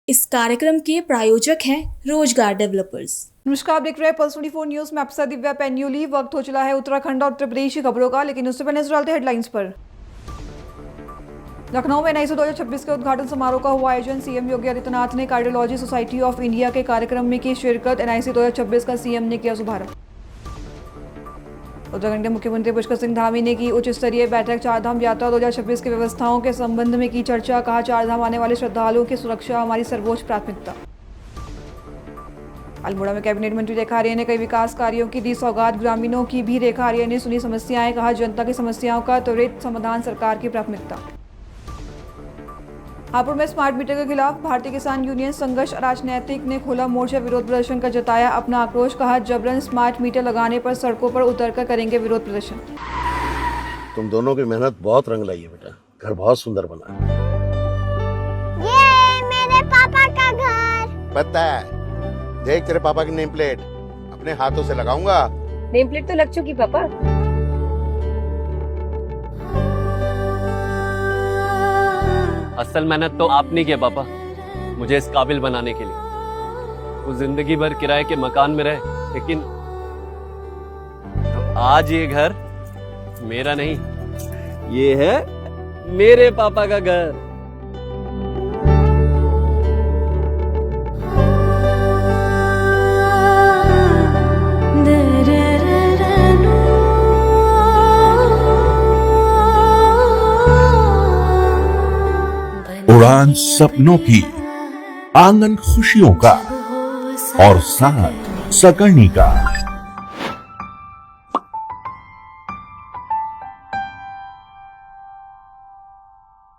इस कार्यक्रम के प्रायोजक हैं रोजगार डेवलपर्स। नमस्कार, आप देख रहे हैं पल्स 24 न्यूज में। आपसे दिव्या पेन्यूली। वक्त हो चला है उत्तराखंड और उत्तर प्रदेश की खबरों का, लेकिन उससे पहले नजर डालते हैं हेडलाइंस पर। लखनऊ में एनआईसी 2026 के उद्घाटन समारोह का हुआ आयोजन। सीएम योगी आदित्यनाथ ने कार्डियोलॉजी सोसाइटी ऑफ इंडिया के कार्यक्रम में की शिरकत। एनआईसी 2026 का सीएम ने किया शुभारंभ। उत्तराखंड के मुख्यमंत्री पुष्कर सिंह धामी ने की उच्च स्तरीय बैठक। चारधाम यात्रा 2026 की व्यवस्थाओं के संबंध में की चर्चा। कहा, चारधाम आने वाले श्रद्धालुओं की सुरक्षा हमारी सर्वोच्च प्राथमिकता। अल्मोड़ा में कैबिनेट मंत्री रेखा आर्य ने कई विकास कार्यों की दी सौगात। ग्रामीणों की भी रेखा आर्य ने सुनी समस्याएं। कहा, जनता की समस्याओं का त्वरित समाधान सरकार की प्राथमिकता। हापुड़ में स्मार्ट मीटर के खिलाफ भारतीय किसान यूनियन संघर्ष राजनैतिक ने खोला मोर्चा। विरोध प्रदर्शन कर जताया अपना आक्रोश। कहा, जबरन स्मार्ट मीटर लगाने पर सड़कों पर उतरकर करेंगे विरोध प्रदर्शन। तुम दोनों की मेहनत बहुत रंग लाई है बेटा, घर बहुत सुंदर बना है। ये मेरे पापा का घर। पता है, देख तेरे पापा की नेम प्लेट अपने हाथों से लगाऊंगा। नेम प्लेट तो लग चुकी पापा। असल मेहनत तो आपने किया पापा, मुझे इस काबिल बनाने के लिए। वो जिंदगी भर किराए के मकान में रहे, लेकिन तो आज ये घर मेरा नहीं, ये है मेरे पापा का घर। उड़ान सपनों की, आंगन खुशियों का और साथ सकर्णी का।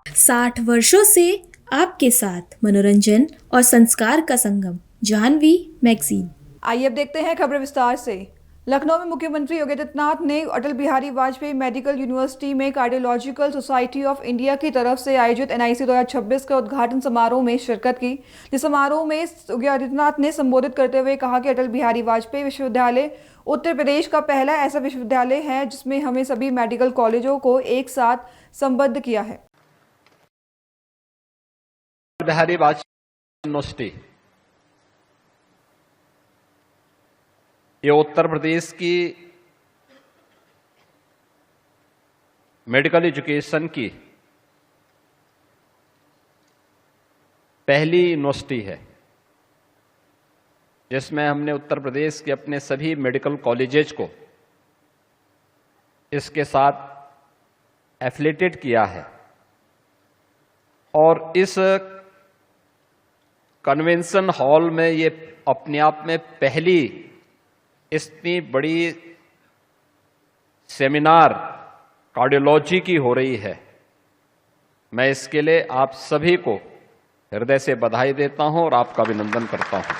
साठ वर्षों से आपके साथ मनोरंजन और संस्कार का संगम, जाह्नवी मैगजीन। आइए अब देखते हैं खबरें विस्तार से। लखनऊ में मुख्यमंत्री योगी आदित्यनाथ ने अटल बिहारी वाजपेयी मेडिकल यूनिवर्सिटी में कार्डियोलॉजिकल सोसाइटी ऑफ इंडिया की तरफ से आयोजित एनआईसी 2026 के उद्घाटन समारोह में शिरकत की। इस समारोह में योगी आदित्यनाथ ने संबोधित करते हुए कहा कि अटल बिहारी वाजपेयी विश्वविद्यालय उत्तर प्रदेश का पहला ऐसा विश्वविद्यालय है जिसमें हमें सभी मेडिकल कॉलेजों को एक साथ संबद्ध किया है। बिहारी वाजपेयी यूनिवर्सिटी ये उत्तर प्रदेश की मेडिकल एजुकेशन की पहली यूनिवर्सिटी है जिसमें हमने उत्तर प्रदेश के अपने सभी मेडिकल कॉलेजेस को इसके साथ एफिलिएटेड किया है। और इस कन्वेंशन हॉल में ये अपने आप में पहली इतनी बड़ी सेमिनार कार्डियोलॉजी की हो रही है। मैं इसके लिए आप सभी को हृदय से बधाई देता हूं और आपका अभिनंदन करता हूं।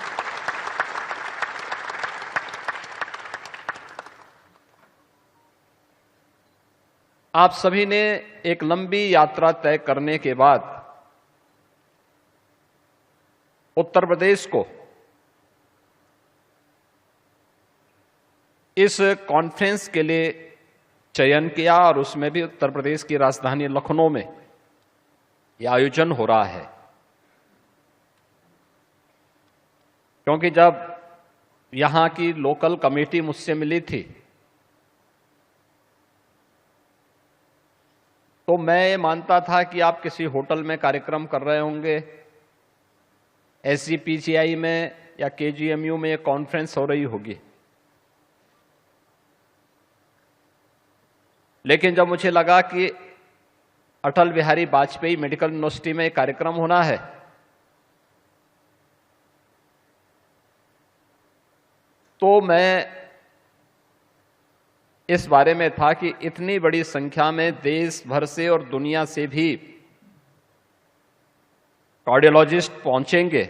आप सभी ने एक लंबी यात्रा तय करने के बाद उत्तर प्रदेश को इस कॉन्फ्रेंस के लिए चयन किया और उसमें भी उत्तर प्रदेश की राजधानी लखनऊ में यह आयोजन हो रहा है। क्योंकि जब यहां की लोकल कमेटी मुझसे मिली थी तो मैं ये मानता था कि आप किसी होटल में कार्यक्रम कर रहे होंगे, SGPCI में या KGMU में ये कॉन्फ्रेंस हो रही होगी। लेकिन जब मुझे लगा कि अटल बिहारी वाजपेयी मेडिकल यूनिवर्सिटी में कार्यक्रम होना है तो मैं इस बारे में था कि इतनी बड़ी संख्या में देश भर से और दुनिया से भी कार्डियोलॉजिस्ट पहुंचेंगे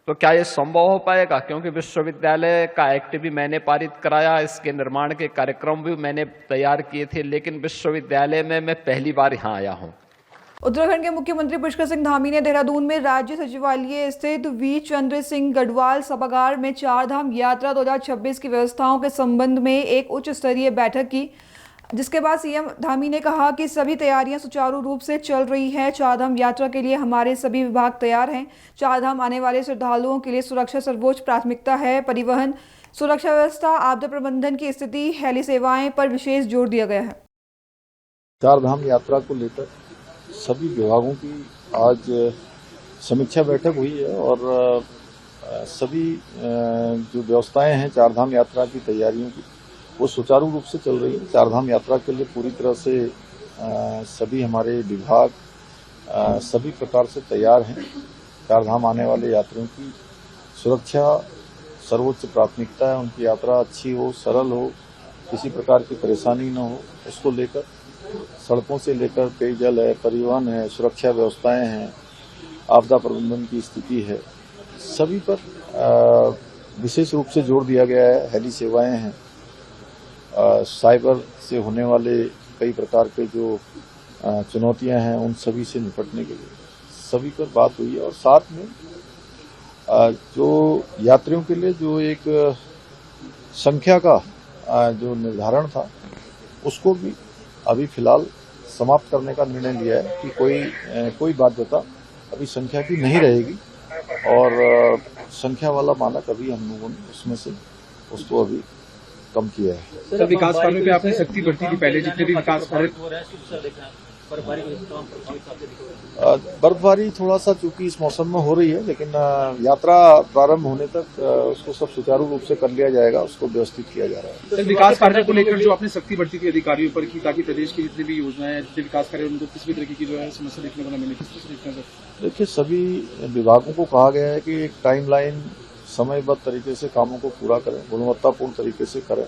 तो क्या ये संभव हो पाएगा। क्योंकि विश्वविद्यालय का एक्ट भी मैंने पारित कराया, इसके निर्माण के कार्यक्रम भी मैंने तैयार किए थे, लेकिन विश्वविद्यालय में मैं पहली बार यहां आया हूं। उत्तराखंड के मुख्यमंत्री पुष्कर सिंह धामी ने देहरादून में राज्य सचिवालय स्थित वी चंद्र सिंह गढ़वाल सभागार में चारधाम यात्रा 2026 की व्यवस्थाओं के संबंध में एक उच्च स्तरीय बैठक की। जिसके बाद सीएम धामी ने कहा कि सभी तैयारियां सुचारू रूप से चल रही हैं। चारधाम यात्रा के लिए हमारे सभी विभाग तैयार हैं। चारधाम आने वाले श्रद्धालुओं के लिए सुरक्षा सर्वोच्च प्राथमिकता है। परिवहन, सुरक्षा व्यवस्था, आपदा प्रबंधन की स्थिति, हेली सेवाएं पर विशेष जोर दिया गया है। चारधाम यात्रा को लेकर सभी विभागों की आज समीक्षा बैठक हुई है और सभी जो व्यवस्थाएं हैं चारधाम यात्रा की तैयारियों की वो सुचारू रूप से चल रही है। चारधाम यात्रा के लिए पूरी तरह से सभी हमारे विभाग सभी प्रकार से तैयार हैं। चारधाम आने वाले यात्रियों की सुरक्षा सर्वोच्च प्राथमिकता है। उनकी यात्रा अच्छी हो, सरल हो, किसी प्रकार की परेशानी न हो, उसको लेकर सड़कों से लेकर पेयजल है, परिवहन है, सुरक्षा व्यवस्थाएं हैं, आपदा प्रबंधन की स्थिति है, सभी पर विशेष रूप से जोर दिया गया है। हेली सेवाएं हैं, साइबर से होने वाले कई प्रकार के जो चुनौतियां हैं उन सभी से निपटने के लिए सभी पर बात हुई है। और साथ में जो यात्रियों के लिए जो एक संख्या का जो निर्धारण था उसको भी अभी फिलहाल समाप्त करने का निर्णय लिया है कि कोई बाध्यता अभी संख्या की नहीं रहेगी और संख्या वाला मानक अभी हम लोगों ने उसमें से उसको अभी कम किया है। सर, विकास कार्यों पे आपने सख्ती बढ़ती थी, पहले जितने भी विकास कार्य बर्फबारी थोड़ा सा चूंकि इस मौसम में हो रही है, लेकिन यात्रा प्रारंभ होने तक उसको सब सुचारू रूप से कर लिया जाएगा, उसको व्यवस्थित किया जा रहा है। सर, विकास कार्यों को लेकर जो आपने सख्ती बढ़ती थी अधिकारियों पर की ताकि प्रदेश की जितनी भी योजनाएं, जितने विकास कार्य उनको किसी भी तरीके की जो है समस्या देखने को न मिले, किस देखते हैं सर? देखिए, सभी विभागों को कहा गया है कि एक टाइमलाइन समयबद्ध तरीके से कामों को पूरा करें, गुणवत्तापूर्ण तरीके से करें।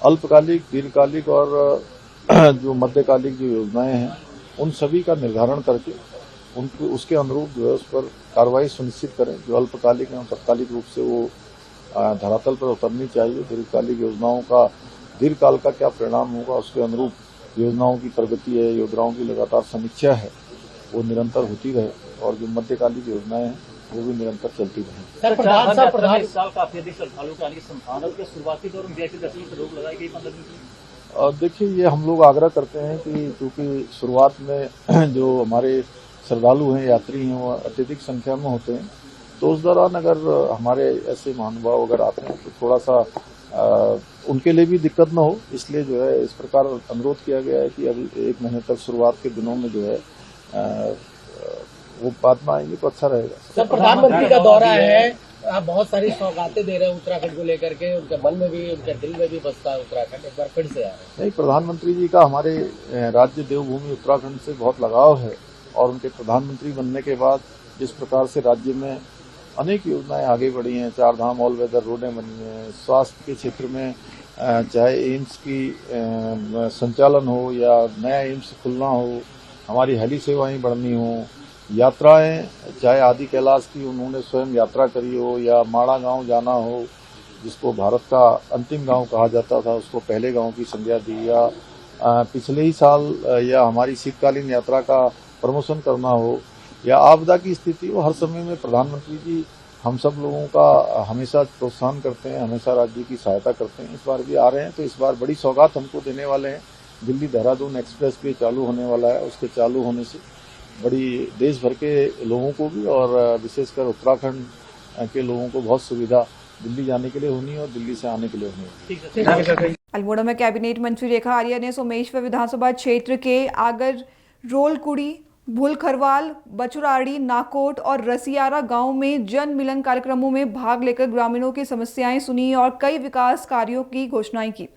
अल्पकालिक, दीर्घकालिक और जो मध्यकालिक जो योजनाएं हैं उन सभी का निर्धारण करके उसके अनुरूप जो है उस पर कार्रवाई सुनिश्चित करें। जो अल्पकालिक एवं तत्कालिक रूप से वो धरातल पर उतरनी चाहिए। दीर्घकालिक योजनाओं का दीर्घकाल का क्या परिणाम होगा उसके अनुरूप योजनाओं की प्रगति है, योजनाओं की लगातार समीक्षा है, वो निरंतर होती रहे और जो मध्यकालिक योजनाएं हैं वो भी निरंतर चलती रहे। सर, प्रधान इस साल काफी अधिक श्रद्धालुओं के आने की संभावना है। शुरुआती दौर में वीआईपी दर्शन पर रोक लगाई गई 15 दिन की। देखिए, ये हम लोग आग्रह करते हैं कि क्योंकि शुरुआत में जो हमारे श्रद्धालु हैं, यात्री हैं, वो अत्यधिक संख्या में होते हैं, तो उस दौरान अगर हमारे ऐसे महानुभाव अगर आते हैं तो थोड़ा सा उनके लिए भी दिक्कत न हो, इसलिए जो है इस प्रकार अनुरोध किया गया है कि अभी 1 महीने तक शुरुआत के दिनों में जो है वो बाद में आएंगे तो अच्छा रहेगा। सर, प्रधानमंत्री का दौरा है, आप बहुत सारी सौगातें दे रहे हैं उत्तराखंड को लेकर के, उनके मन में भी, उनके दिल में भी बसता है उत्तराखंड, एक बार फिर से आ रहे हैं। नहीं, प्रधानमंत्री जी का हमारे राज्य देवभूमि उत्तराखंड से बहुत लगाव है और उनके प्रधानमंत्री बनने के बाद जिस प्रकार से राज्य में अनेक योजनाएं आगे बढ़ी हैं, चारधाम ऑल वेदर रोडें बनी हैं, स्वास्थ्य के क्षेत्र में चाहे एम्स की संचालन हो या नया एम्स खुलना हो, हमारी हेली सेवाएं बढ़नी हो, यात्राएं चाहे आदि कैलाश की उन्होंने स्वयं यात्रा करी हो या माड़ा गांव जाना हो जिसको भारत का अंतिम गांव कहा जाता था उसको पहले गांव की संज्ञा दी, या पिछले ही साल या हमारी शीतकालीन यात्रा का प्रमोशन करना हो या आपदा की स्थिति हो, हर समय में प्रधानमंत्री जी हम सब लोगों का हमेशा प्रोत्साहन करते हैं, हमेशा राज्य की सहायता करते हैं। इस बार भी आ रहे हैं तो इस बार बड़ी सौगात हमको देने वाले हैं। दिल्ली देहरादून एक्सप्रेस वे चालू होने वाला है, उसके चालू होने से बड़ी देश भर के लोगों को भी और विशेषकर उत्तराखंड के लोगों को बहुत सुविधा दिल्ली जाने के लिए होनी है और दिल्ली से आने के लिए होनी है। अल्मोड़ा में कैबिनेट मंत्री रेखा आर्या ने सोमेश्वर विधानसभा क्षेत्र के आगर रोलकुड़ी, भूलखरवाल, बचुराड़ी, नाकोट और रसियारा गांव में जन मिलन कार्यक्रमों में भाग लेकर ग्रामीणों की समस्याएं सुनी और कई विकास कार्यों की घोषणाएं की।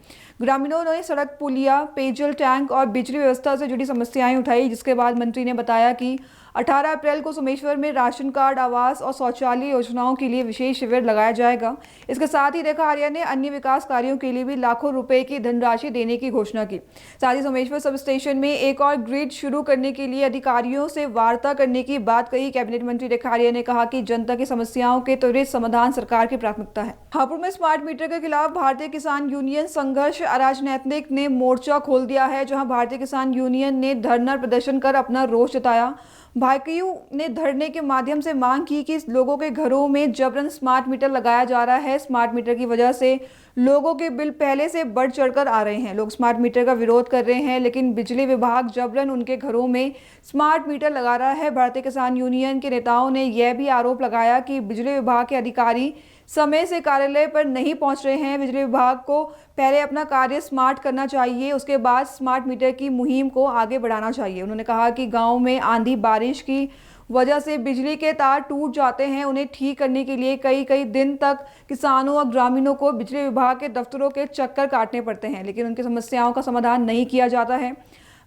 ग्रामीणों ने सड़क, पुलिया, पेयजल टैंक और बिजली व्यवस्था से जुड़ी समस्याएं उठाई, जिसके बाद मंत्री ने बताया कि 18 अप्रैल को सोमेश्वर में राशन कार्ड, आवास और शौचालय योजनाओं के लिए विशेष शिविर लगाया जाएगा। इसके साथ ही रेखा आर्या ने अन्य विकास कार्यों के लिए भी लाखों रुपए की धनराशि देने की घोषणा की। साथ ही सोमेश्वर सब स्टेशन में एक और ग्रिड शुरू करने के लिए अधिकारियों से वार्ता करने की बात कही। कैबिनेट मंत्री रेखा आर्या ने कहा कि जनता की समस्याओं के त्वरित समाधान सरकार की प्राथमिकता है। हापुड़ में स्मार्ट मीटर के खिलाफ भारतीय किसान यूनियन संघर्ष अराजनैतिक ने मोर्चा खोल दिया है, जहां भारतीय किसान यूनियन ने धरना प्रदर्शन कर अपना रोष जताया। भाकियू ने धरने के माध्यम से मांग की कि लोगों के घरों में जबरन स्मार्ट मीटर लगाया जा रहा है। स्मार्ट मीटर की वजह से लोगों के बिल पहले से बढ़ चढ़कर आ रहे हैं। लोग स्मार्ट मीटर का विरोध कर रहे हैं, लेकिन बिजली विभाग जबरन उनके घरों में स्मार्ट मीटर लगा रहा है। भारतीय किसान यूनियन के नेताओं ने यह भी आरोप लगाया कि बिजली विभाग के अधिकारी समय से कार्यालय पर नहीं पहुंच रहे हैं। बिजली विभाग को पहले अपना कार्य स्मार्ट करना चाहिए, उसके बाद स्मार्ट मीटर की मुहिम को आगे बढ़ाना चाहिए। उन्होंने कहा कि गांव में आंधी बारिश की वजह से बिजली के तार टूट जाते हैं। उन्हें ठीक करने के लिए कई दिन तक किसानों और ग्रामीणों को बिजली विभाग के दफ्तरों के चक्कर काटने पड़ते हैं, लेकिन उनकी समस्याओं का समाधान नहीं किया जाता है।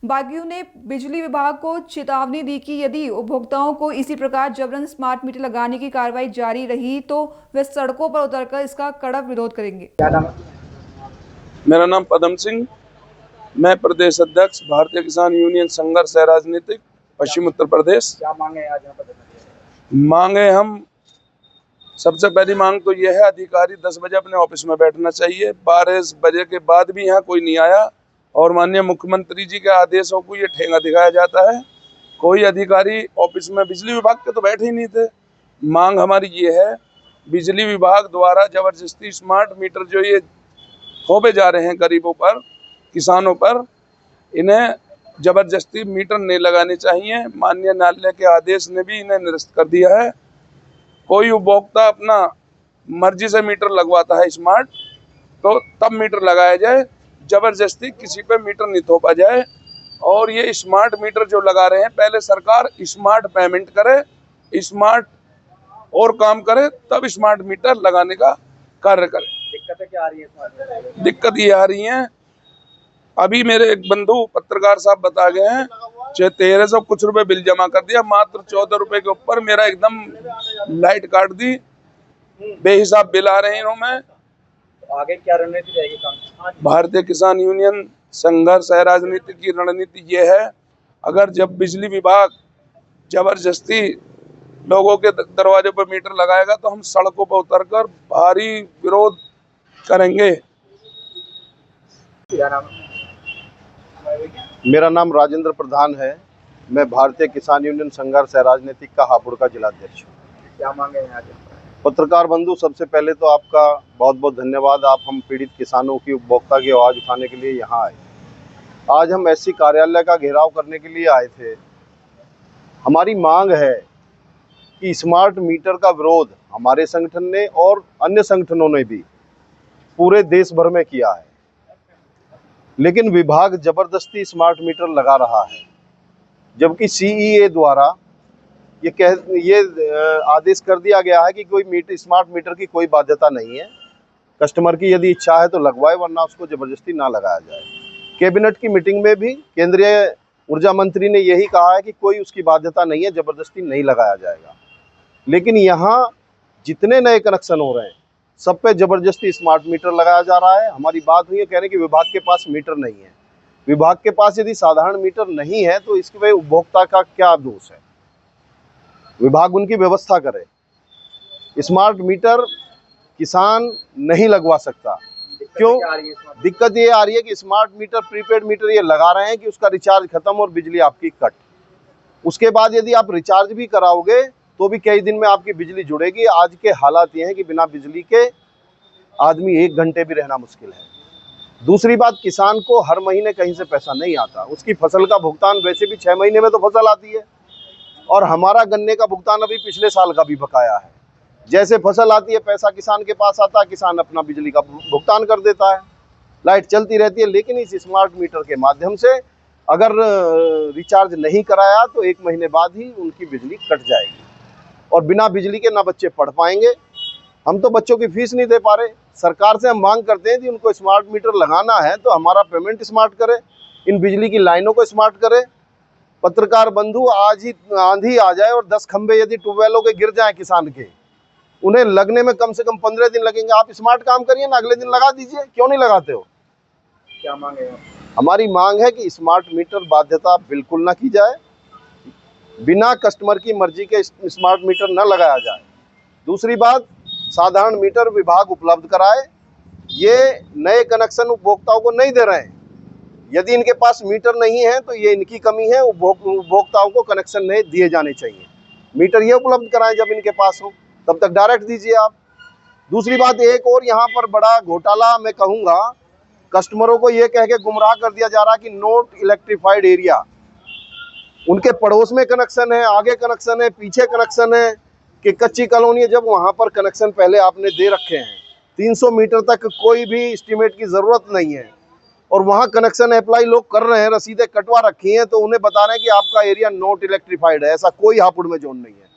बागियों ने बिजली विभाग को चेतावनी दी कि यदि उपभोक्ताओं को इसी प्रकार जबरन स्मार्ट मीटर लगाने की कार्रवाई जारी रही तो वे सड़कों पर उतरकर इसका कड़क विरोध करेंगे। मेरा नाम पदम सिंह, मैं प्रदेश अध्यक्ष भारतीय किसान यूनियन संघर्ष है राजनीतिक पश्चिम उत्तर प्रदेश। क्या मांगे आज यहाँ पर? मांगे हम सबसे पहली मांग तो यह है, अधिकारी 10 बजे अपने ऑफिस में बैठना चाहिए। 12 बजे के बाद भी यहाँ कोई नहीं आया और माननीय मुख्यमंत्री जी के आदेशों को ये ठेंगा दिखाया जाता है। कोई अधिकारी ऑफिस में बिजली विभाग के तो बैठे ही नहीं थे। मांग हमारी ये है, बिजली विभाग द्वारा जबरदस्ती स्मार्ट मीटर जो ये थोपे जा रहे हैं गरीबों पर, किसानों पर, इन्हें जबरदस्ती मीटर नहीं लगाने चाहिए। माननीय न्यायालय के आदेश ने भी इन्हें निरस्त कर दिया है। कोई उपभोक्ता अपना मर्जी से मीटर लगवाता है स्मार्ट, तो तब मीटर लगाया जाए, जबरदस्ती किसी पे मीटर नहीं थोपा जाए। और ये स्मार्ट मीटर जो लगा रहे हैं, पहले सरकार स्मार्ट पेमेंट करे, स्मार्ट और काम करे, तब स्मार्ट मीटर लगाने का कार्य करे। दिक्कतें क्या आ रही है? दिक्कत ये आ रही है, अभी मेरे एक बंधु पत्रकार साहब बता गए हैं, 1300 कुछ रुपए बिल जमा कर दिया, मात्र 14 रुपए के ऊपर मेरा एकदम लाइट काट दी, बेहिसाब बिल आ रहे हैं। मैं आगे क्या रणनीति रहेगी? भारतीय किसान यूनियन संघर्ष है राजनीति की रणनीति ये है, अगर जब बिजली विभाग जबरदस्ती लोगों के दरवाजे पर मीटर लगाएगा तो हम सड़कों पर उतरकर भारी विरोध करेंगे। मेरा नाम राजेंद्र प्रधान है, मैं भारतीय किसान यूनियन संघर्ष है राजनीतिक का हापुड़ का जिलाध्यक्ष हूँ। क्या मांगे हैं आज? पत्रकार बंधु, सबसे पहले तो आपका बहुत बहुत धन्यवाद। आप हम पीड़ित किसानों की, उपभोक्ता की आवाज़ उठाने के लिए यहाँ आए। आज हम एससी कार्यालय का घेराव करने के लिए आए थे। हमारी मांग है कि स्मार्ट मीटर का विरोध हमारे संगठन ने और अन्य संगठनों ने भी पूरे देश भर में किया है, लेकिन विभाग जबरदस्ती स्मार्ट मीटर लगा रहा है, जबकि सीईए द्वारा ये आदेश कर दिया गया है कि कोई स्मार्ट मीटर की कोई बाध्यता नहीं है। कस्टमर की यदि इच्छा है तो लगवाए, वरना उसको जबरदस्ती ना लगाया जाए। कैबिनेट की मीटिंग में भी केंद्रीय ऊर्जा मंत्री ने यही कहा है कि कोई उसकी बाध्यता नहीं है, जबरदस्ती नहीं लगाया जाएगा। लेकिन यहाँ जितने नए कनेक्शन हो रहे हैं सब पे जबरदस्ती स्मार्ट मीटर लगाया जा रहा है। हमारी बात हुई है, कह रहे कि विभाग के पास मीटर नहीं है। विभाग के पास यदि साधारण मीटर नहीं है तो इसके उपभोक्ता का क्या दोष है? विभाग उनकी व्यवस्था करे। स्मार्ट मीटर किसान नहीं लगवा सकता। क्यों? दिक्कत ये आ रही है कि स्मार्ट मीटर, प्रीपेड मीटर ये लगा रहे हैं कि उसका रिचार्ज खत्म और बिजली आपकी कट। उसके बाद यदि आप रिचार्ज भी कराओगे तो भी कई दिन में आपकी बिजली जुड़ेगी। आज के हालात ये हैं कि बिना बिजली के आदमी 1 घंटे भी रहना मुश्किल है। दूसरी बात, किसान को हर महीने कहीं से पैसा नहीं आता। उसकी फसल का भुगतान वैसे भी 6 महीने में तो फसल आती है, और हमारा गन्ने का भुगतान अभी पिछले साल का भी बकाया है। जैसे फसल आती है पैसा किसान के पास आता है, किसान अपना बिजली का भुगतान कर देता है, लाइट चलती रहती है। लेकिन इस स्मार्ट मीटर के माध्यम से अगर रिचार्ज नहीं कराया तो 1 महीने बाद ही उनकी बिजली कट जाएगी, और बिना बिजली के ना बच्चे पढ़ पाएंगे। हम तो बच्चों की फीस नहीं दे पा रहे। सरकार से हम मांग करते हैं कि उनको स्मार्ट मीटर लगाना है तो हमारा पेमेंट स्मार्ट करे, इन बिजली की लाइनों को स्मार्ट करे। पत्रकार बंधु, आज ही आंधी आ जाए और 10 खंबे यदि ट्यूबवेलों के गिर जाएं किसान के, उन्हें लगने में कम से कम 15 दिन लगेंगे। आप स्मार्ट काम करिए ना, अगले दिन लगा दीजिए। क्यों नहीं लगाते हो? क्या मांगे? हमारी मांग है कि स्मार्ट मीटर बाध्यता बिल्कुल ना की जाए, बिना कस्टमर की मर्जी के स्मार्ट मीटर न लगाया जाए। दूसरी बात, साधारण मीटर विभाग उपलब्ध कराए, ये नए कनेक्शन उपभोक्ताओं को नहीं दे रहे हैं। यदि इनके पास मीटर नहीं है तो ये इनकी कमी है, उपभोक्ताओं को कनेक्शन नहीं दिए जाने चाहिए। मीटर ये उपलब्ध कराएं जब इनके पास हो, तब तक डायरेक्ट दीजिए आप। दूसरी बात, एक और यहाँ पर बड़ा घोटाला मैं कहूँगा, कस्टमरों को ये कह के गुमराह कर दिया जा रहा है कि नॉट इलेक्ट्रिफाइड एरिया, उनके पड़ोस में कनेक्शन है, आगे कनेक्शन है, पीछे कनेक्शन है, कि कच्ची कॉलोनी है। जब वहाँ पर कनेक्शन पहले आपने दे रखे हैं, 300 मीटर तक कोई भी एस्टीमेट की ज़रूरत नहीं है, और वहाँ कनेक्शन अप्लाई लोग कर रहे हैं, रसीदें कटवा रखी हैं, तो उन्हें बता रहे हैं कि आपका एरिया नॉट इलेक्ट्रीफाइड है। ऐसा कोई हापुड़ में जोन नहीं है,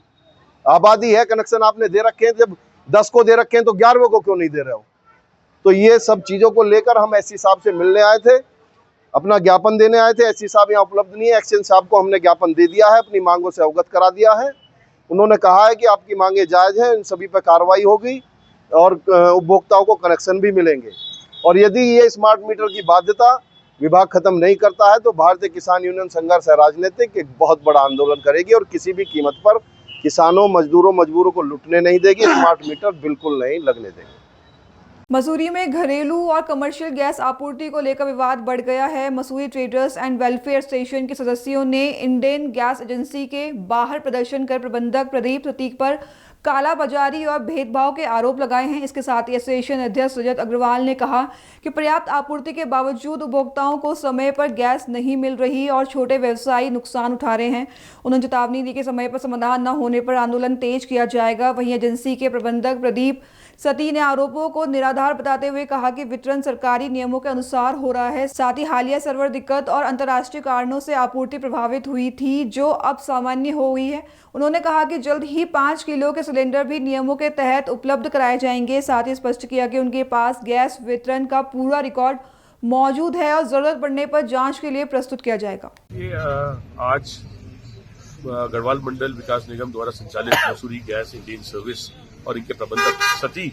आबादी है, कनेक्शन आपने दे रखे हैं। जब 10 को दे रखे हैं तो 11वें को क्यों नहीं दे रहे हो? तो ये सब चीज़ों को लेकर हम एससी साहब से मिलने आए थे, अपना ज्ञापन देने आए थे। एससी साहब यहाँ उपलब्ध नहीं है। एक्सचेंज साहब को हमने ज्ञापन दे दिया है, अपनी मांगों से अवगत करा दिया है। उन्होंने कहा है कि आपकी मांगे जायज़ हैं, इन सभी पर कार्रवाई होगी और उपभोक्ताओं को कनेक्शन भी मिलेंगे। और यदि ये स्मार्ट मीटर की बाध्यता विभाग खत्म नहीं करता है तो भारतीय किसान यूनियन संघर्ष राजनीतिक एक बहुत बड़ा आंदोलन करेगी और किसी भी कीमत पर किसानों, मजदूरों को लुटने नहीं देगी। स्मार्ट मीटर बिल्कुल नहीं लगने देगी। मसूरी में घरेलू और कमर्शियल गैस आपूर्ति को लेकर विवाद बढ़ गया है। Mussoorie traders and welfare association के सदस्यों ने इंडियन गैस एजेंसी के बाहर प्रदर्शन कर प्रबंधक प्रदीप प्रतीक पर कालाबाजारी और भेदभाव के आरोप लगाए हैं। इसके साथ ही एसोसिएशन अध्यक्ष रजत अग्रवाल ने कहा कि पर्याप्त आपूर्ति के बावजूद उपभोक्ताओं को समय पर गैस नहीं मिल रही और छोटे व्यवसायी नुकसान उठा रहे हैं। उन्होंने चेतावनी दी कि समय पर समाधान न होने पर आंदोलन तेज किया जाएगा। वहीं एजेंसी के प्रबंधक प्रदीप सती ने आरोपों को निराधार बताते हुए कहा कि वितरण सरकारी नियमों के अनुसार हो रहा है। साथ ही हालिया सर्वर दिक्कत और अंतर्राष्ट्रीय कारणों से आपूर्ति प्रभावित हुई थी, जो अब सामान्य हो गई है। उन्होंने कहा कि जल्द ही 5 किलो के सिलेंडर भी नियमों के तहत उपलब्ध कराए जाएंगे। साथ ही स्पष्ट किया कि उनके पास गैस वितरण का पूरा रिकॉर्ड मौजूद है और जरूरत पड़ने पर जांच के लिए प्रस्तुत किया जाएगा। आज गढ़वाल मंडल विकास निगम द्वारा संचालित मसूरी गैस इंडियन सर्विस और इनके प्रबंधक सती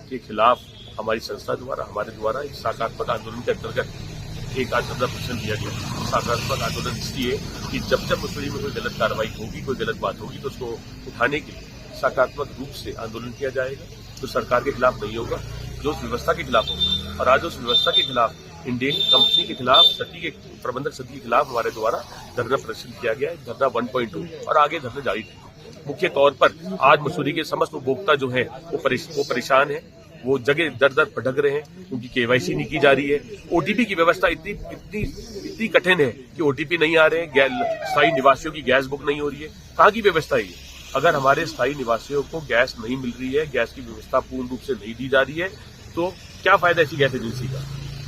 के खिलाफ हमारी संस्था द्वारा, हमारे द्वारा एक सकारात्मक आंदोलन के अंतर्गत एक आज धरना प्रदर्शन किया गया। सकारात्मक आंदोलन इसलिए कि जब मसूरी में कोई गलत कार्रवाई होगी, कोई गलत बात होगी, तो उसको उठाने के लिए सकारात्मक रूप से आंदोलन किया जाएगा। तो सरकार के खिलाफ नहीं होगा, जो उस व्यवस्था के खिलाफ होगा। और आज उस व्यवस्था के खिलाफ इंडियन कंपनी के खिलाफ सती के प्रबंधक सती के खिलाफ हमारे द्वारा धरना प्रदर्शन किया गया है, धरना 1.2, और आगे धरना जारी रहेगा। मुख्य तौर पर आज मसूरी के समस्त उपभोक्ता जो है वो परेशान है, वो जगह दर दर भटक रहे हैं, उनकी केवाईसी नहीं की जा रही है। ओटीपी की व्यवस्था इतनी कठिन है कि ओटीपी नहीं आ रहे हैं, स्थायी निवासियों की गैस बुक नहीं हो रही है। कहाँ की व्यवस्था है ये? अगर हमारे स्थायी निवासियों को गैस नहीं मिल रही है, गैस की व्यवस्था पूर्ण रूप से नहीं दी जा रही है, तो क्या फायदा ऐसी गैस एजेंसी का?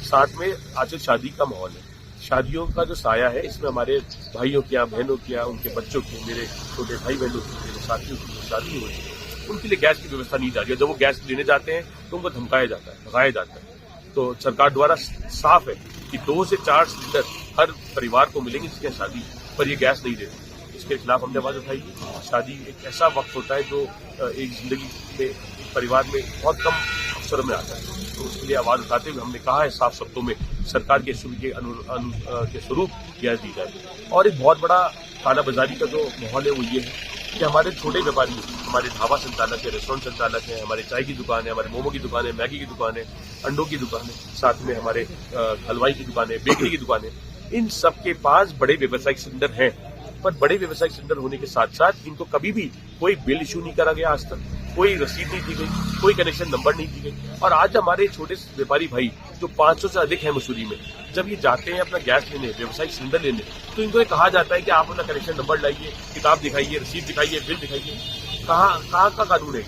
साथ में आजकल शादी का माहौल है, शादियों का जो साया है, इसमें हमारे भाइयों की, बहनों की, उनके बच्चों की, मेरे छोटे भाई बहनों की, मेरे साथियों की जो शादी हुई है, उनके लिए गैस की व्यवस्था नहीं जा रही है। जब वो गैस लेने जाते हैं तो उनको धमकाया जाता है, भगाया जाता है। तो सरकार द्वारा साफ है कि 2 से 4 सिलेंडर हर परिवार को मिलेंगे जिसके शादी, पर ये गैस नहीं देते। इसके खिलाफ हमने आवाज उठाई। शादी एक ऐसा वक्त होता है जो एक जिंदगी में, परिवार में बहुत कम अवसर में आता है, तो उसके लिए आवाज उठाते हुए हमने कहा है साफ शब्दों में सरकार के स्वरूप गैस दी जाए। और एक बहुत बड़ा कालाबाजारी का जो माहौल है वो ये है कि हमारे छोटे व्यापारी, हमारे ढाबा संचालक है, रेस्टोरेंट संचालक है, हमारे चाय की दुकान है, हमारे मोमो की दुकान है, मैगी की दुकान है, अंडों की दुकान है, साथ में हमारे हलवाई की दुकान है, बेकरी की दुकान है, इन सब के पास बड़े व्यावसायिक सिलेंडर हैं। पर बड़े व्यावसायिक सिलेंडर होने के साथ साथ इनको कभी भी कोई बिल इशू नहीं करा गया, आज तक कोई रसीद नहीं दी गई, कोई कनेक्शन नंबर नहीं दी गई। और आज हमारे छोटे व्यापारी भाई जो 500 से अधिक है मसूरी में, जब ये जाते हैं अपना गैस लेने, व्यावसायिक सिलेंडर लेने, तो इनको ये कहा जाता है कि आप अपना कनेक्शन नंबर लाइए, किताब दिखाइए, रसीद दिखाइए, बिल दिखाइए। कहाँ का कानून है?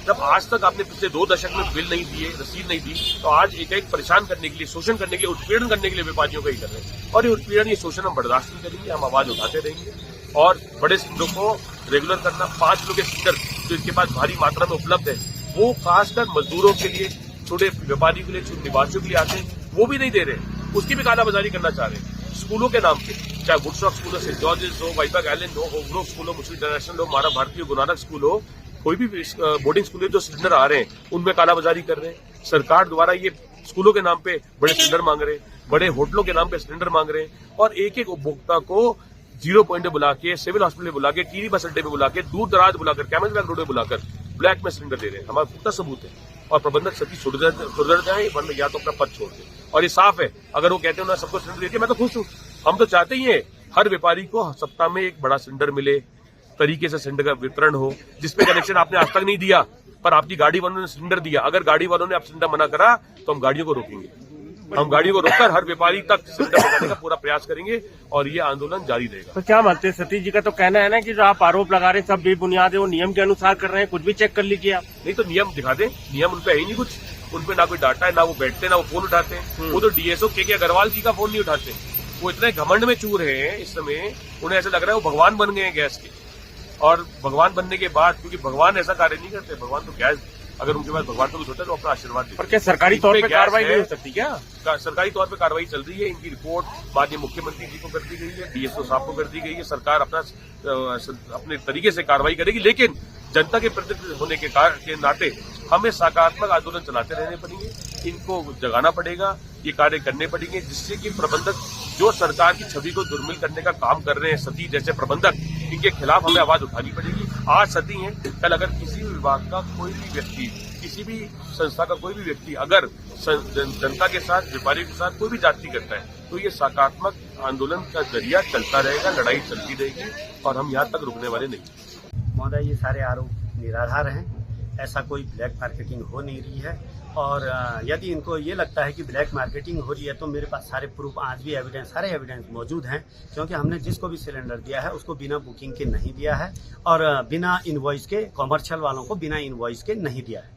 जब आज तक आपने पिछले 2 दशक में बिल नहीं दिए, रसीद नहीं दी, तो आज एक परेशान करने के लिए, शोषण करने के लिए, उत्पीड़न करने के लिए व्यापारियों का ही कर रहे हैं। और ये उत्पीड़न, ये शोषण हम बर्दाश्त नहीं करेंगे, हम आवाज उठाते रहेंगे। और बड़े सिलेंडरों को रेगुलर करना, 5 किलो के सिलेंडर जो इनके पास भारी मात्रा में उपलब्ध है, वो खासकर मजदूरों के लिए, छोटे व्यापारियों के लिए, छोटे निवासियों के लिए आते हैं, वो भी नहीं दे रहे, उसकी भी कालाबाजारी करना चाह रहे हैं। स्कूलों के नाम पे, चाहे वुडस्टॉक स्कूल हो, सेंट जॉर्जेस हो, वाइपाक आइलैंड हो, ओवरग्रोव स्कूल हो, मुस्लिम इंटरनेशनल हो, मारा भारती हो, गुरुनानक स्कूल हो, कोई भी बोर्डिंग स्कूल है जो सिलेंडर आ रहे हैं उनमें कालाबाजारी कर रहे हैं। सरकार द्वारा ये स्कूलों के नाम पे बड़े सिलेंडर मांग रहे हैं, बड़े होटलों के नाम पे सिलेंडर मांग रहे हैं, और एक एक उपभोक्ता को 0 पॉइंट पे बुला के, सिविल हॉस्पिटल में बुला के, टीरी बस अड्डे में बुला के, दूर दराज बुलाकर, कैमल बैग रोड में बुलाकर ब्लैक में सिलेंडर दे रहे हैं। हमारा पुख्ता सबूत है। और प्रबंधक सभी सुधर जाए, वरना या तो अपना पद छोड़ दे। और ये साफ है, अगर वो कहते हैं ना सबको सिलेंडर दे दिया, मैं तो खुश हूँ। हम तो चाहते ही है हर व्यापारी को सप्ताह में एक बड़ा सिलेंडर मिले, तरीके से सिलेंडर का वितरण हो। जिसपे कनेक्शन आपने आज तक नहीं दिया पर आपकी गाड़ी वालों ने सिलेंडर दिया, अगर गाड़ी वालों ने आप सिलेंडर मना करा तो हम गाड़ियों को रोकेंगे। हम गाड़ियों को रोककर हर व्यापारी तक सिलेंडर पहुंचाने का पूरा प्रयास करेंगे और ये आंदोलन जारी रहेगा। तो क्या मानते हैं, सतीश जी का तो कहना है ना कि जो आप आरोप लगा रहे हैं सब बेबुनियाद है, वो नियम के अनुसार कर रहे हैं, कुछ भी चेक कर लीजिए आप। नहीं तो नियम दिखा दें, नियम उनपे है ही नहीं कुछ, उनपे ना कोई डाटा है, ना वो बैठते, ना वो फोन उठाते हैं। वो तो डीएसओ के अग्रवाल जी का फोन नहीं उठाते, वो इतने घमंड में चूर हैं इस समय, उन्हें ऐसा लग रहा है वो भगवान बन गए हैं गैस के। और भगवान बनने के बाद, क्योंकि भगवान ऐसा कार्य नहीं करते, भगवान तो गैस, अगर उनके पास भगवान को कुछ होता है तो अपना आशीर्वाद दे। पर क्या सरकारी तौर पे कार्रवाई नहीं हो सकती क्या? सरकारी तौर पे कार्रवाई चल रही है, इनकी रिपोर्ट माननीय मुख्यमंत्री जी को कर दी गई है, डीएसओ साहब को कर दी गई है। सरकार अपने तरीके से कार्रवाई करेगी, लेकिन जनता के प्रतिनिधि होने के नाते हमें सकारात्मक आंदोलन चलाते रहने पड़ेंगे, इनको जगाना पड़ेगा, ये कार्य करने पड़ेंगे, जिससे कि प्रबंधक जो सरकार की छवि को दुर्मिल करने का काम कर रहे हैं, सती जैसे प्रबंधक, इनके खिलाफ हमें आवाज उठानी पड़ेगी। आज सती है, कल अगर किसी भी विभाग का कोई भी व्यक्ति, किसी भी संस्था का कोई भी व्यक्ति अगर जनता के साथ, व्यापारी के साथ कोई भी जाति करता है तो ये सकारात्मक आंदोलन का जरिया चलता रहेगा, लड़ाई चलती रहेगी और हम यहाँ तक रुकने वाले नहीं। महोदय, ये सारे आरोप निराधार हैं, ऐसा कोई ब्लैक मार्केटिंग हो नहीं रही है। और यदि इनको ये लगता है कि ब्लैक मार्केटिंग हो रही है तो मेरे पास सारे प्रूफ, आज भी एविडेंस, सारे एविडेंस मौजूद हैं, क्योंकि हमने जिसको भी सिलेंडर दिया है उसको बिना बुकिंग के नहीं दिया है और बिना इनवॉइस के, कॉमर्शियल वालों को बिना इनवॉइस के नहीं दिया है।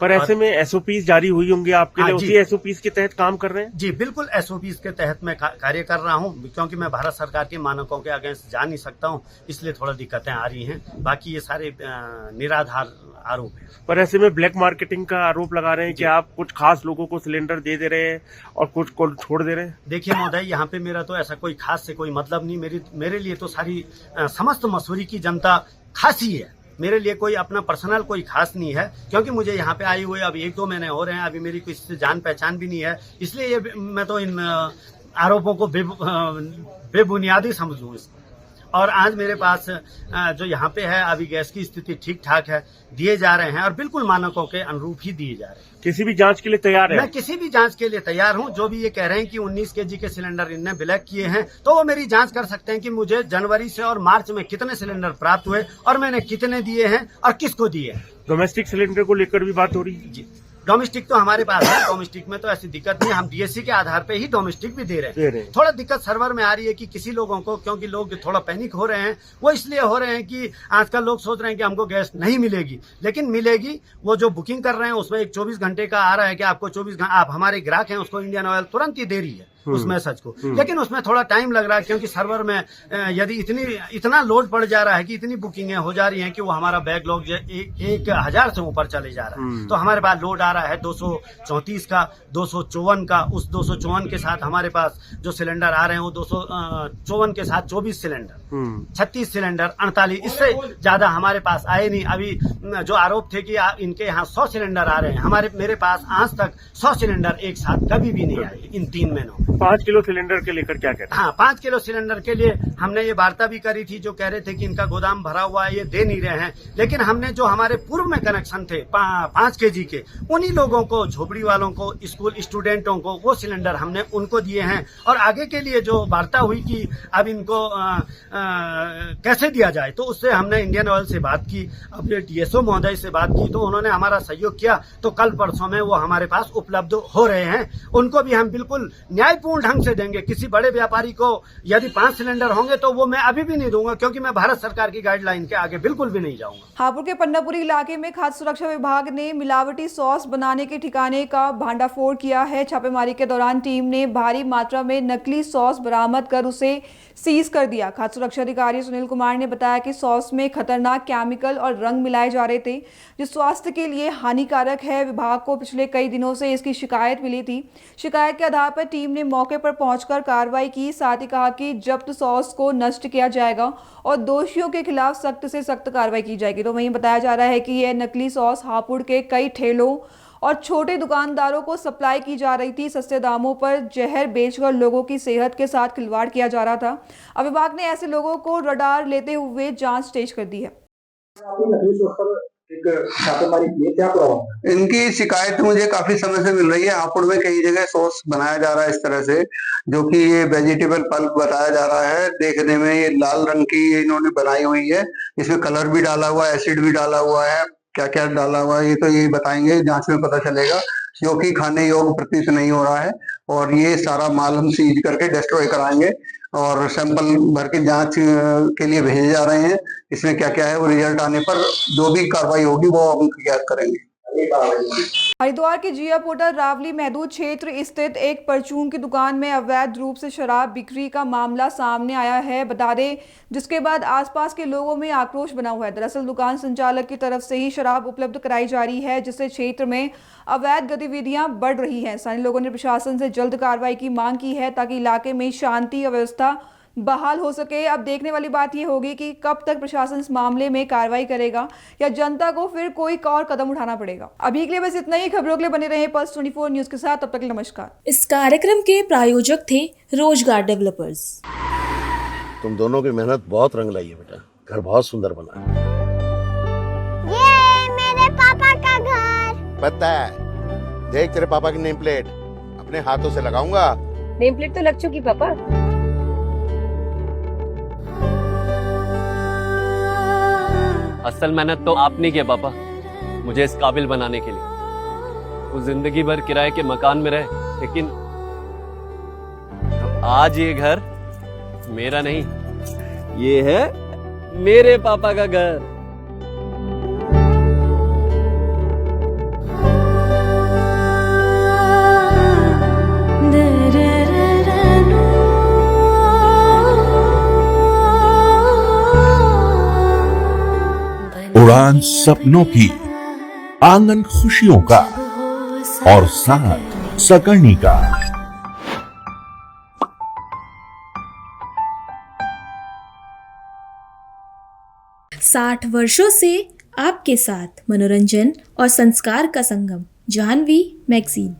पर ऐसे में एसओपीज जारी हुई होंगी आपके लिए, उसी एसओपीज के तहत काम कर रहे हैं? जी बिल्कुल, एसओपीज के तहत मैं कार्य कर रहा हूं, क्योंकि मैं भारत सरकार के मानकों के अगेंस्ट जा नहीं सकता हूं, इसलिए थोड़ा दिक्कतें आ रही हैं। बाकी ये सारे निराधार आरोप है। पर ऐसे में ब्लैक मार्केटिंग का आरोप लगा रहे हैं कि आप कुछ खास लोगों को सिलेंडर दे रहे हैं और कुछ को छोड़ दे रहे हैं। देखिए महोदय, यहाँ पे मेरा तो ऐसा कोई खास से कोई मतलब नहीं, मेरे लिए तो सारी समस्त मसूरी की जनता खास ही है, मेरे लिए कोई अपना पर्सनल कोई खास नहीं है, क्योंकि मुझे यहाँ पे आई हुए अब 1-2 महीने हो रहे हैं, अभी मेरी किसी से जान पहचान भी नहीं है, इसलिए ये मैं तो इन आरोपों को बेबुनियादी समझूं इसको। और आज मेरे पास जो यहाँ पे है, अभी गैस की स्थिति ठीक ठाक है, दिए जा रहे हैं और बिल्कुल मानकों के अनुरूप ही दिए जा रहे हैं। किसी भी जांच के लिए तैयार है? मैं किसी भी जांच के लिए तैयार हूं। जो भी ये कह रहे हैं कि 19 केजी के सिलेंडर इनने ब्लैक किए हैं, तो वो मेरी जांच कर सकते हैं कि मुझे जनवरी से और मार्च में कितने सिलेंडर प्राप्त हुए और मैंने कितने दिए हैं और किसको दिए हैं। डोमेस्टिक सिलेंडर को लेकर भी बात हो रही है? जी, डोमेस्टिक तो हमारे पास है, डोमेस्टिक में तो ऐसी दिक्कत नहीं, हम डीएससी के आधार पे ही डोमेस्टिक भी दे रहे हैं। थोड़ा दिक्कत सर्वर में आ रही है कि किसी लोगों को, क्योंकि लोग थोड़ा पैनिक हो रहे हैं, वो इसलिए हो रहे हैं कि आजकल लोग सोच रहे हैं कि हमको गैस नहीं मिलेगी, लेकिन मिलेगी। वो जो बुकिंग कर रहे हैं उसमें एक 24 घंटे का आ रहा है कि आपको 24 घंटे, आप हमारे ग्राहक हैं, उसको इंडियन ऑयल तुरंत ही दे रही है उस मैसेज को, लेकिन उसमें थोड़ा टाइम लग रहा है, क्योंकि सर्वर में यदि इतना लोड पड़ जा रहा है कि इतनी बुकिंगें हो जा रही हैं कि वो हमारा बैकलॉग 1000 से ऊपर चले जा रहा है। तो हमारे पास लोड आ रहा है 234 का, 254 का। उस 254 के साथ हमारे पास जो सिलेंडर आ रहे हैं वो 254 के साथ 24 सिलेंडर, 36 सिलेंडर, 48, इससे ज्यादा हमारे पास आए नहीं। अभी जो आरोप थे कि इनके यहाँ 100 सिलेंडर आ रहे हैं, मेरे पास आज तक 100 सिलेंडर एक साथ कभी भी नहीं आए इन 3 महीनों। 5 किलो सिलेंडर के लेकर क्या कहते हैं? हाँ, 5 किलो सिलेंडर के लिए हमने ये वार्ता भी करी थी, जो कह रहे थे कि इनका गोदाम भरा हुआ है, ये दे नहीं रहे हैं। लेकिन हमने जो हमारे पूर्व में कनेक्शन थे 5 केजी के, उन्हीं लोगों को, झोपड़ी वालों को, स्कूल स्टूडेंटों को वो सिलेंडर हमने उनको दिए हैं। और आगे के लिए जो वार्ता हुई कि अब इनको कैसे दिया जाए, तो उससे हमने इंडियन ऑयल से बात की, अपने डीएसओ महोदय से बात की, तो उन्होंने हमारा सहयोग किया। तो कल परसों में वो हमारे पास उपलब्ध हो रहे हैं, उनको भी हम बिल्कुल न्यायपूर्ण ढंग से देंगे। किसी बड़े व्यापारी को यदि 5 सिलेंडर होंगे तो वो मैं अभी भी नहीं दूंगा, क्योंकि मैं भारत सरकार की गाइडलाइन के आगे बिल्कुल भी नहीं जाऊंगा। हापुड़ के पन्नापुरी इलाके में खाद्य सुरक्षा विभाग ने मिलावटी सॉस बनाने के ठिकाने का भांडाफोड़ किया है। छापेमारी के दौरान टीम ने भारी मात्रा में नकली सॉस बरामद कर उसे सीज कर दिया। खाद्य सुरक्षा अधिकारी सुनील कुमार ने बताया कि सॉस में खतरनाक केमिकल और रंग मिलाए जा रहे थे, जो स्वास्थ्य के लिए हानिकारक है। विभाग को पिछले कई दिनों से इसकी शिकायत मिली थी। शिकायत के आधार पर टीम ने मौके पर पहुंचकर कार्रवाई की। साथ ही कहा कि जब्त सॉस को नष्ट किया जाएगा और दोषियों के खिलाफ सख्त से सख्त कार्रवाई की जाएगी। तो वहीं बताया जा रहा है कि यह नकली सॉस हापुड़ के कई ठेलों और छोटे दुकानदारों को सप्लाई की जा रही थी। सस्ते दामों पर जहर बेचकर लोगों की सेहत के साथ खिलवाड़ किया जा रहा था। अब विभाग ने ऐसे लोगों को रडार लेते हुए जांच तेज कर दी है। छापेमारी की है, क्या प्रॉब्लम? इनकी शिकायत मुझे काफी समय से मिल रही है। हापुड़ में कई जगह सॉस बनाया जा रहा है इस तरह से, जो कि ये वेजिटेबल पल्प बताया जा रहा है। देखने में ये लाल रंग की इन्होंने बनाई हुई है, इसमें कलर भी डाला हुआ है, एसिड भी डाला हुआ है। क्या क्या डाला हुआ है ये तो यही बताएंगे, जांच में पता चलेगा, जो कि खाने योग्य प्रतीत नहीं हो रहा है। और ये सारा माल हम सीज करके डिस्ट्रॉय कराएंगे और सैंपल भर के जांच के लिए भेजे जा रहे हैं। इसमें क्या क्या है वो रिजल्ट आने पर जो भी कार्रवाई होगी वो हम ज्ञात करेंगे। हरिद्वार के जिया पोटर रावली महदूद क्षेत्र स्थित एक परचून की दुकान में अवैध रूप से शराब बिक्री का मामला सामने आया है, बता दें, जिसके बाद आसपास के लोगों में आक्रोश बना हुआ है। दरअसल दुकान संचालक की तरफ से ही शराब उपलब्ध कराई जा रही है, जिससे क्षेत्र में अवैध गतिविधियां बढ़ रही हैं। स्थानीय लोगों ने प्रशासन से जल्द कार्रवाई की मांग की है ताकि इलाके में शांति और व्यवस्था बहाल हो सके। अब देखने वाली बात यह होगी कि कब तक प्रशासन इस मामले में कार्रवाई करेगा या जनता को फिर कोई और कदम उठाना पड़ेगा। अभी के लिए बस इतना ही। खबरों के लिए बने रहे पल्स 24 न्यूज के साथ। तब तक नमस्कार। इस कार्यक्रम के प्रायोजक थे रोजगार डेवलपर्स। तुम दोनों की मेहनत बहुत रंग लाई है बेटा, घर बहुत सुंदर बना है। ये मेरे पापा का घर। पता है, देख तेरे पापा की नेम प्लेट अपने हाथों से लगाऊंगा। नेम प्लेट तो लग चुकी पापा। असल मेहनत तो आपने की है पापा, मुझे इस काबिल बनाने के लिए। वो जिंदगी भर किराए के मकान में रहे, लेकिन आज ये घर मेरा नहीं, ये है मेरे पापा का घर। उड़ान सपनों की, आंगन खुशियों का और साथ सकर्णी का। 60 वर्षों से आपके साथ मनोरंजन और संस्कार का संगम, जाह्नवी मैगजीन।